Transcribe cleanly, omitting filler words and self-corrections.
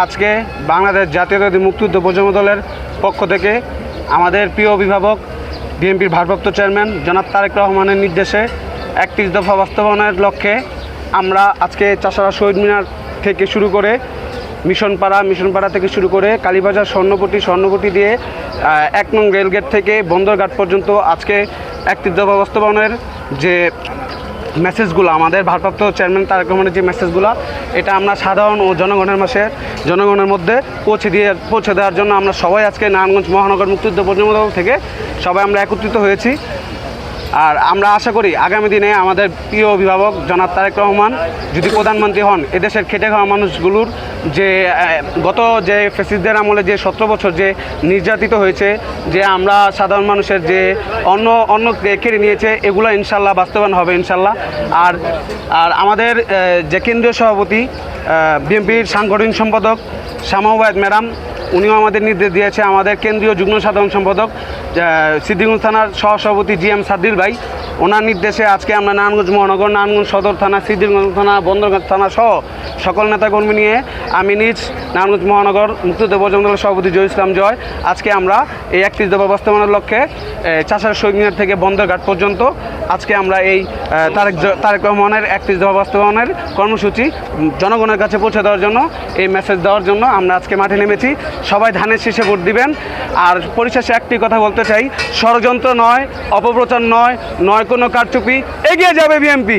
আজকে বাংলাদেশ জাতীয়তাবাদী মুক্তিযুদ্ধ প্রজন্ম দলের পক্ষ থেকে আমাদের প্রিয় অভিভাবক বিএনপির ভারপ্রাপ্ত চেয়ারম্যান জনাব তারেক রহমানের নির্দেশে 31 দফা বাস্তবায়নের লক্ষ্যে আমরা আজকে চাষারা শহীদ মিনার থেকে শুরু করে মিশনপাড়া থেকে শুরু করে কালীবাজার স্বর্ণপটি দিয়ে 1 নং রেলগেট থেকে বন্দরঘাট পর্যন্ত আজকে 31 দফা বাস্তবায়নের যে মেসেজগুলো আমাদের ভারপ্রাপ্ত চেয়ারম্যান তারেক রহমানের যে মেসেজগুলো, এটা আমরা সাধারণ ও জনগণের মধ্যে পৌঁছে দেওয়ার জন্য আমরা সবাই আজকে নারায়ণগঞ্জ মহানগর মুক্তিযুদ্ধ প্রজন্ম দল থেকে সবাই আমরা একত্রিত হয়েছি। আর আমরা আশা করি আগামী দিনে আমাদের প্রিয় অভিভাবক জনাব তারেক রহমান যদি প্রধানমন্ত্রী হন, এদেশের খেটে খাওয়া মানুষগুলোর যে গত যে ফ্যাসিস্টদের আমলে যে 17 বছর যে নির্যাতিত হয়েছে, যে আমরা সাধারণ মানুষের যে অন্য কেড়ে নিয়েছে, এগুলো ইনশাল্লাহ বাস্তবায়ন হবে ইনশাল্লাহ। আর আমাদের যে কেন্দ্রীয় সভাপতি বিএনপির সাংগঠনিক সম্পাদক শামা ওবায়দ ম্যাডাম, উনিও আমাদের নির্দেশ দিয়েছে। আমাদের কেন্দ্রীয় যুগ্ম সাধারণ সম্পাদক সিদ্দিকগঞ্জ থানার সহসভাপতি জিএম সাদ্দির ভাই, ওনার নির্দেশে আজকে আমরা নারায়ণগঞ্জ মহানগর, নারায়ণগঞ্জ সদর থানা, সিদ্দিকগঞ্জ থানা, বন্দরঘাট থানা সহ সকল নেতাকর্মী নিয়ে আমি নিজ নারায়ণগঞ্জ মহানগর মুক্তিযুদ্ধ প্রজন্ম দলের সভাপতি জয় ইসলাম জয়, আজকে আমরা এই 31 দফা বাস্তবায়নের লক্ষ্যে চাষার শহীদ মিনার থেকে বন্দরঘাট পর্যন্ত আজকে আমরা এই তারেক রহমানের 31 দফা বাস্তবায়নের কর্মসূচি জনগণের কাছে পৌঁছে দেওয়ার জন্য, এই মেসেজ দেওয়ার জন্য আমরা আজকে মাঠে নেমেছি। সবাই ধানের শীষে ভোট দিবেন। আর পরিশেষে একটি কথা বলতে চাই, ষড়যন্ত্র নয়, অপপ্রচার নয় কোনো কারচুপি, এগিয়ে যাবে বিএনপি।